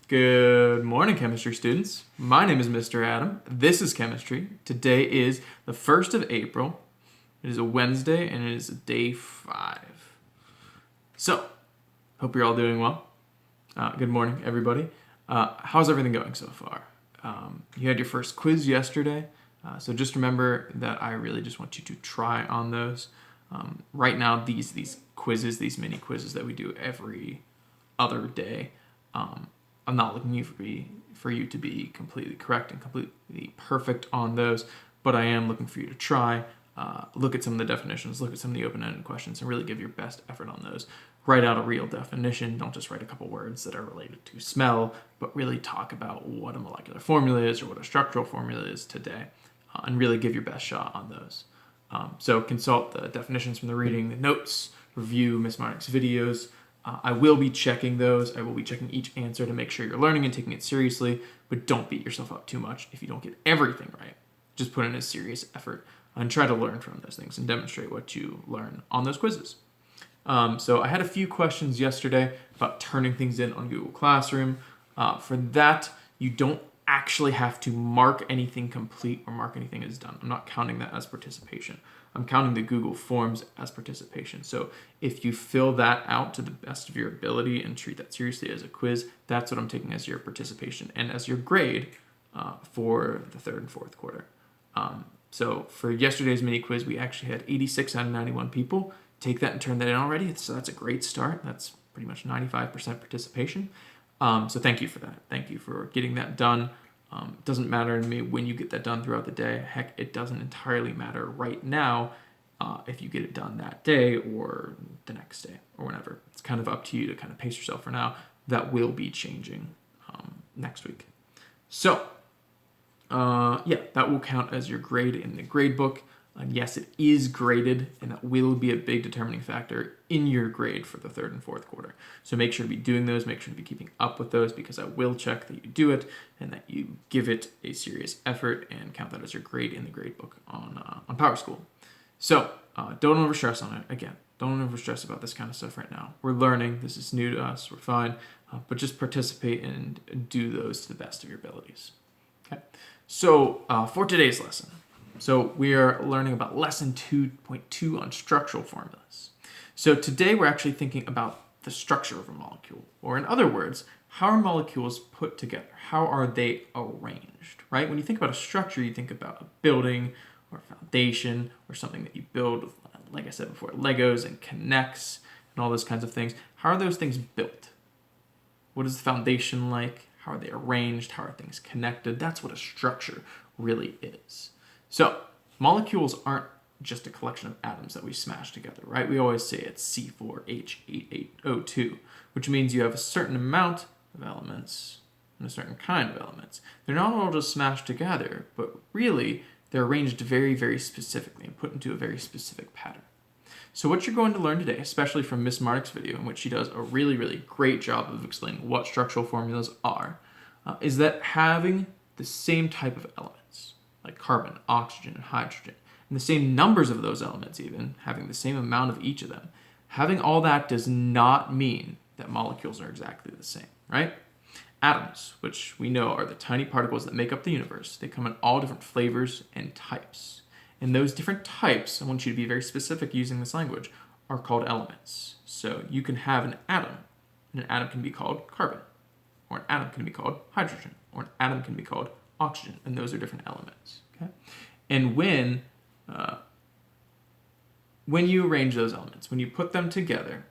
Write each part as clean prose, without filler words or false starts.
Good morning, chemistry students. My name is Mr. Adam. This is chemistry. Today is the 1st of April. It is a Wednesday and it is day 5. So, hope you're all doing well. Good morning, everybody. How's everything going so far? You had your first quiz yesterday, so just remember that I really just want you to try on those. Right now, these quizzes, these mini quizzes that we do every other day, I'm not looking for you to be completely correct and completely perfect on those, but I am looking for you to try, look at some of the definitions, look at some of the open-ended questions, and really give your best effort on those. Write out a real definition. Don't just write a couple words that are related to smell, but really talk about what a molecular formula is or what a structural formula is today, and really give your best shot on those. So consult the definitions from the reading, the notes, review Miss Marnick's videos. I will be checking those. I will be checking each answer to make sure you're learning and taking it seriously, but don't beat yourself up too much if you don't get everything right. Just put in a serious effort and try to learn from those things and demonstrate what you learn on those quizzes. So I had a few questions yesterday about turning things in on Google Classroom. For that, you don't actually have to mark anything complete or mark anything as done. I'm not counting that as participation. I'm counting the Google Forms as participation. So if you fill that out to the best of your ability and treat that seriously as a quiz, that's what I'm taking as your participation and as your grade for the third and fourth quarter. So for yesterday's mini quiz, we actually had 86 out of 91 people take that and turn that in already. So that's a great start. That's pretty much 95% participation. So thank you for that. Thank you for getting that done. It doesn't matter to me when you get that done throughout the day. Heck, it doesn't entirely matter right now if you get it done that day or the next day or whenever. It's kind of up to you to kind of pace yourself for now. That will be changing next week. So, that will count as your grade in the grade book. And yes, it is graded, and that will be a big determining factor in your grade for the third and fourth quarter. So make sure to be doing those, make sure to be keeping up with those, because I will check that you do it and that you give it a serious effort and count that as your grade in the grade book on PowerSchool. So don't overstress on it. Again, don't overstress about this kind of stuff right now. We're learning. This is new to us. We're fine. But just participate and do those to the best of your abilities. Okay. So for today's lesson, so we are learning about lesson 2.2 on structural formulas. So today we're actually thinking about the structure of a molecule, or in other words, how are molecules put together? How are they arranged, right? When you think about a structure, you think about a building or a foundation or something that you build with, like I said before, Legos and connects and all those kinds of things. How are those things built? What is the foundation like? How are they arranged? How are things connected? That's what a structure really is. So, molecules aren't just a collection of atoms that we smash together, right? We always say it's C4H88O2, which means you have a certain amount of elements and a certain kind of elements. They're not all just smashed together, but really they're arranged very, very specifically and put into a very specific pattern. So what you're going to learn today, especially from Miss Marnick's video, in which she does a really, really great job of explaining what structural formulas are, is that having the same type of elements, like carbon, oxygen, and hydrogen, and the same numbers of those elements even, having the same amount of each of them, having all that does not mean that molecules are exactly the same, right? Atoms, which we know are the tiny particles that make up the universe, they come in all different flavors and types. And those different types, I want you to be very specific using this language, are called elements. So you can have an atom, and an atom can be called carbon, or an atom can be called hydrogen, or an atom can be called oxygen, and those are different elements. Okay, and when you arrange those elements, when you put them together,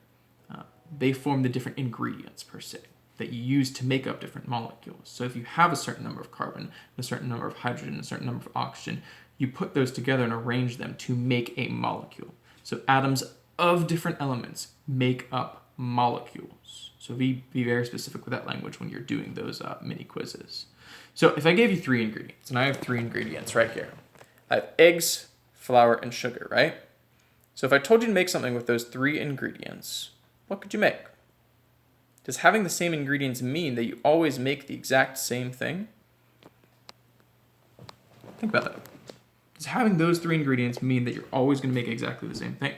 they form the different ingredients per se that you use to make up different molecules. So if you have a certain number of carbon, a certain number of hydrogen, a certain number of oxygen, you put those together and arrange them to make a molecule. So atoms of different elements make up molecules. So be very specific with that language when you're doing those mini quizzes. So if I gave you 3 ingredients, and I have 3 ingredients right here. I have eggs, flour, and sugar, right? So if I told you to make something with those 3 ingredients, what could you make? Does having the same ingredients mean that you always make the exact same thing? Think about that. Does having those 3 ingredients mean that you're always going to make exactly the same thing?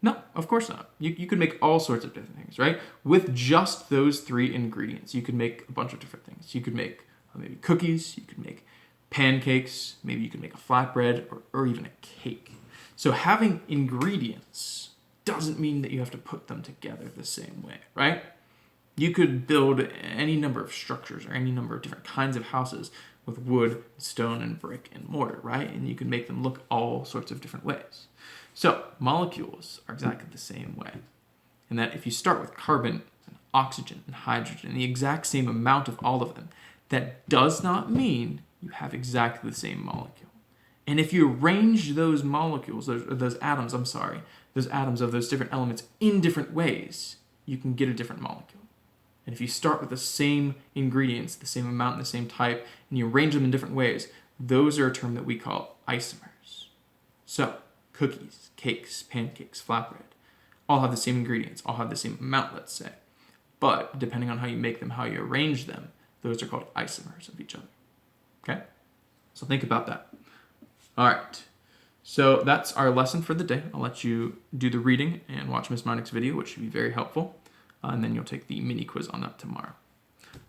No, of course not. You could make all sorts of different things, right? With just those three ingredients, you could make a bunch of different things. You could make maybe cookies, you could make pancakes, maybe you could make a flatbread or even a cake. So having ingredients doesn't mean that you have to put them together the same way, right? You could build any number of structures or any number of different kinds of houses with wood, stone, and brick and mortar, right? And you can make them look all sorts of different ways. So molecules are exactly the same way. In that if you start with carbon and oxygen and hydrogen, the exact same amount of all of them, that does not mean you have exactly the same molecule. And if you arrange those molecules, those atoms of those different elements in different ways, you can get a different molecule. And if you start with the same ingredients, the same amount, and the same type, and you arrange them in different ways, those are a term that we call isomers. So, cookies, cakes, pancakes, flatbread, all have the same ingredients, all have the same amount, let's say. But depending on how you make them, how you arrange them, those are called isomers of each other. Okay? So think about that. All right. So that's our lesson for the day. I'll let you do the reading and watch Miss Monique's video, which should be very helpful. And then you'll take the mini quiz on that tomorrow.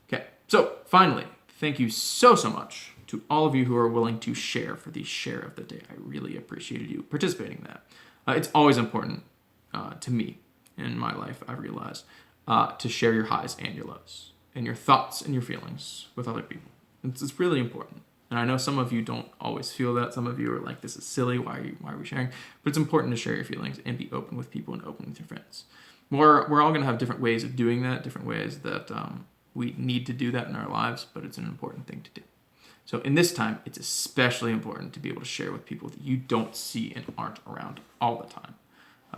Okay. So finally, thank you so much to all of you who are willing to share for the share of the day. I really appreciated you participating in that. It's always important to me in my life, I realize, to share your highs and your lows and your thoughts and your feelings with other people. It's really important. And I know some of you don't always feel that. Some of you are like, this is silly. Why are we sharing? But it's important to share your feelings and be open with people and open with your friends. We're all going to have different ways of doing that, different ways that we need to do that in our lives, but it's an important thing to do. So in this time, it's especially important to be able to share with people that you don't see and aren't around all the time.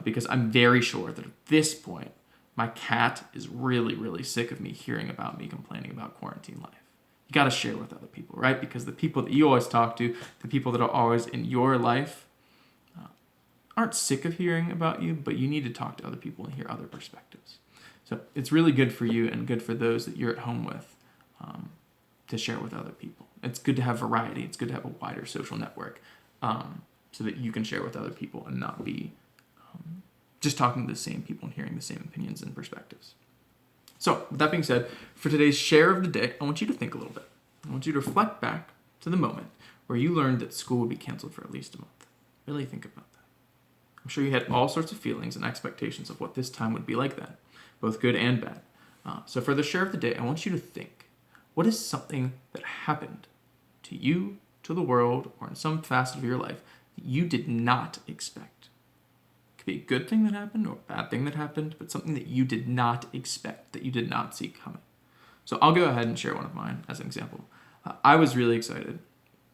Because I'm very sure that at this point, my cat is really, really sick of me hearing about me complaining about quarantine life. You got to share with other people, right? Because the people that you always talk to, the people that are always in your life, aren't sick of hearing about you, but you need to talk to other people and hear other perspectives. So it's really good for you and good for those that you're at home with to share with other people. It's good to have variety. It's good to have a wider social network so that you can share with other people and not be just talking to the same people and hearing the same opinions and perspectives. So with that being said, for today's share of the day, I want you to think a little bit. I want you to reflect back to the moment where you learned that school would be canceled for at least a month. Really think about that. I'm sure you had all sorts of feelings and expectations of what this time would be like then, both good and bad. So for the share of the day, I want you to think, what is something that happened to you, to the world, or in some facet of your life that you did not expect? It could be a good thing that happened or a bad thing that happened, but something that you did not expect, that you did not see coming. So I'll go ahead and share one of mine as an example. I was really excited,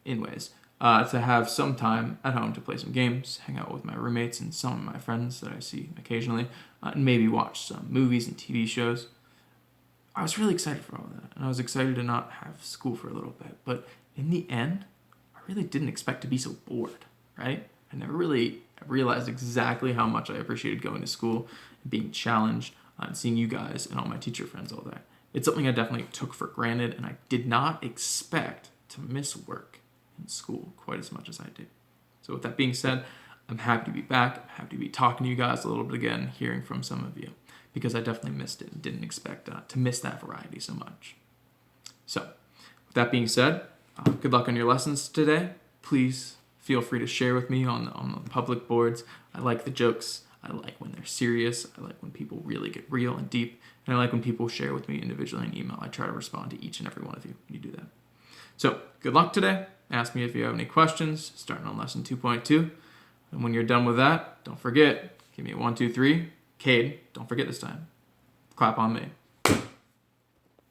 in ways, to have some time at home to play some games, hang out with my roommates and some of my friends that I see occasionally, and maybe watch some movies and TV shows. I was really excited for all of that, and I was excited to not have school for a little bit. But in the end, I really didn't expect to be so bored, right? I never really realized exactly how much I appreciated going to school and being challenged and seeing you guys and all my teacher friends all day. It's something I definitely took for granted, and I did not expect to miss work in school quite as much as I did. So with that being said, I'm happy to be back. I'm happy to be talking to you guys a little bit again, hearing from some of you, because I definitely missed it and didn't expect to miss that variety so much. So with that being said, good luck on your lessons today. Please feel free to share with me on the public boards. I like the jokes. I like when they're serious. I like when people really get real and deep. And I like when people share with me individually in email. I try to respond to each and every one of you when you do that. So good luck today. Ask me if you have any questions, starting on lesson 2.2. And when you're done with that, don't forget, give me a 1, 2, 3. Cade, don't forget this time. Clap on me.